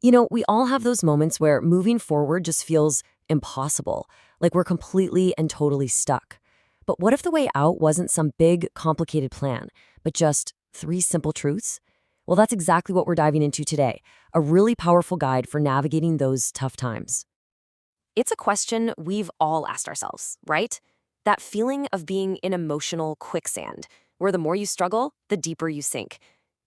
We all have those moments where moving forward just feels impossible, like we're completely and totally stuck. But what if the way out wasn't some big, complicated plan, but just three simple truths? Well, that's exactly what we're diving into today, a really powerful guide for navigating those tough times. It's a question we've all asked ourselves, right? That feeling of being in emotional quicksand, where the more you struggle, the deeper you sink.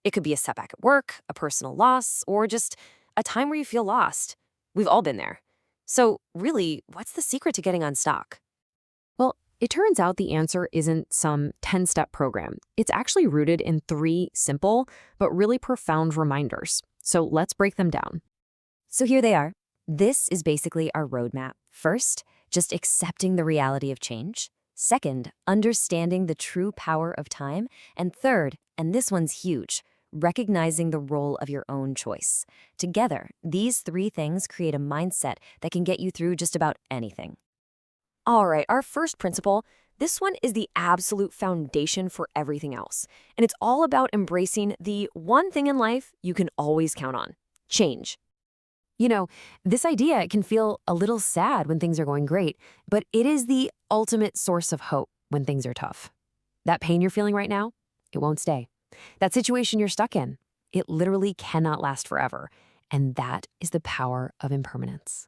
It could be a setback at work, a personal loss, or just a time where you feel lost. We've all been there. So, really, what's the secret to getting unstuck? Well, it turns out the answer isn't some 10-step program. It's actually rooted in three simple but really profound reminders. So let's break them down. So here they are. This is basically our roadmap. First, just accepting the reality of change. Second, understanding the true power of time. And third, and this one's huge, recognizing the role of your own choice. Together, these three things create a mindset that can get you through just about anything. All right, our first principle, this one is the absolute foundation for everything else. And it's all about embracing the one thing in life you can always count on: change. You know, this idea can feel a little sad when things are going great, but it is the ultimate source of hope when things are tough. That pain you're feeling right now, it won't stay. That situation you're stuck in, it literally cannot last forever. And that is the power of impermanence.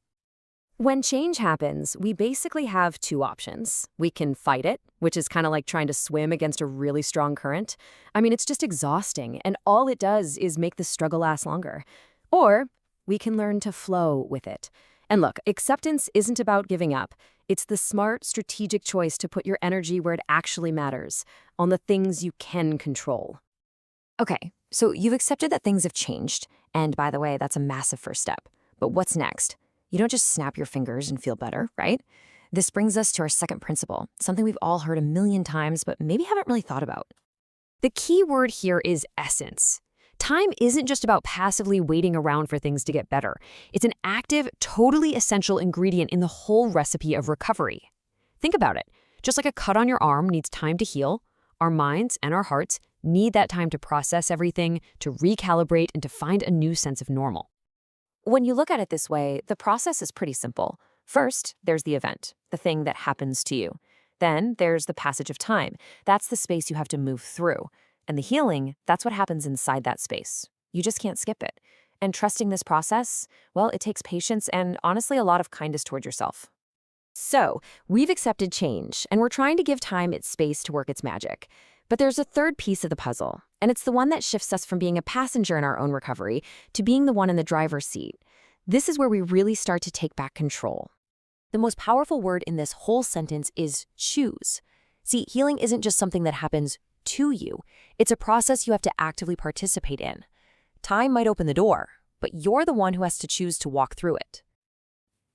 When change happens, we basically have two options. We can fight it, which is kind of like trying to swim against a really strong current. I mean, it's just exhausting, and all it does is make the struggle last longer. Or we can learn to flow with it. And look, acceptance isn't about giving up. It's the smart, strategic choice to put your energy where it actually matters, on the things you can control. Okay, so you've accepted that things have changed. And by the way, that's a massive first step. But what's next? You don't just snap your fingers and feel better, right? This brings us to our second principle, something we've all heard a million times, but maybe haven't really thought about. The key word here is essence. Time isn't just about passively waiting around for things to get better. It's an active, totally essential ingredient in the whole recipe of recovery. Think about it. Just like a cut on your arm needs time to heal, our minds and our hearts need that time to process everything, to recalibrate, and to find a new sense of normal. When you look at it this way, the process is pretty simple. First, there's the event, the thing that happens to you. Then there's the passage of time. That's the space you have to move through. And the healing, that's what happens inside that space. You just can't skip it. And trusting this process, well, it takes patience and honestly a lot of kindness toward yourself. So, we've accepted change, and we're trying to give time its space to work its magic. But there's a third piece of the puzzle, and it's the one that shifts us from being a passenger in our own recovery to being the one in the driver's seat. This is where we really start to take back control. The most powerful word in this whole sentence is choose. See, healing isn't just something that happens to you. It's a process you have to actively participate in. Time might open the door, but you're the one who has to choose to walk through it.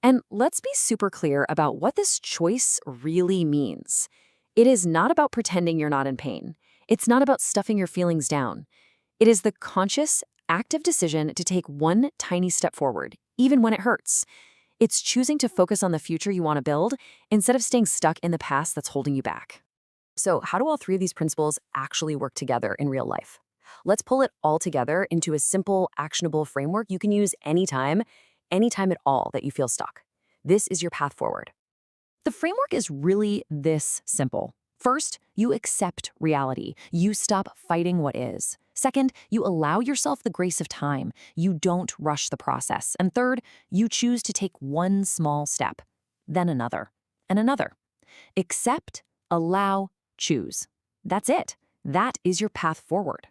And let's be super clear about what this choice really means. It is not about pretending you're not in pain. It's not about stuffing your feelings down. It is the conscious, active decision to take one tiny step forward, even when it hurts. It's choosing to focus on the future you want to build instead of staying stuck in the past that's holding you back. So, how do all three of these principles actually work together in real life? Let's pull it all together into a simple, actionable framework you can use anytime at all that you feel stuck. This is your path forward. The framework is really this simple. First, you accept reality. You stop fighting what is. Second, you allow yourself the grace of time. You don't rush the process. And third, you choose to take one small step, then another, and another. Accept, allow, choose. That's it. That is your path forward.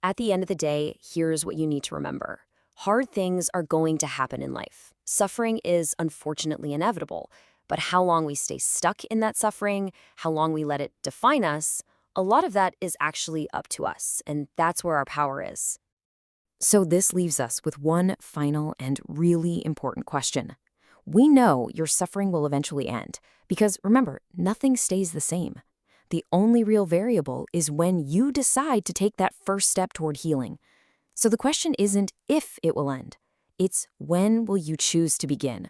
At the end of the day, here's what you need to remember. Hard things are going to happen in life. Suffering is unfortunately inevitable, but how long we stay stuck in that suffering, how long we let it define us, a lot of that is actually up to us, and that's where our power is. So this leaves us with one final and really important question. We know your suffering will eventually end, because remember, nothing stays the same. The only real variable is when you decide to take that first step toward healing. So the question isn't if it will end. It's when will you choose to begin?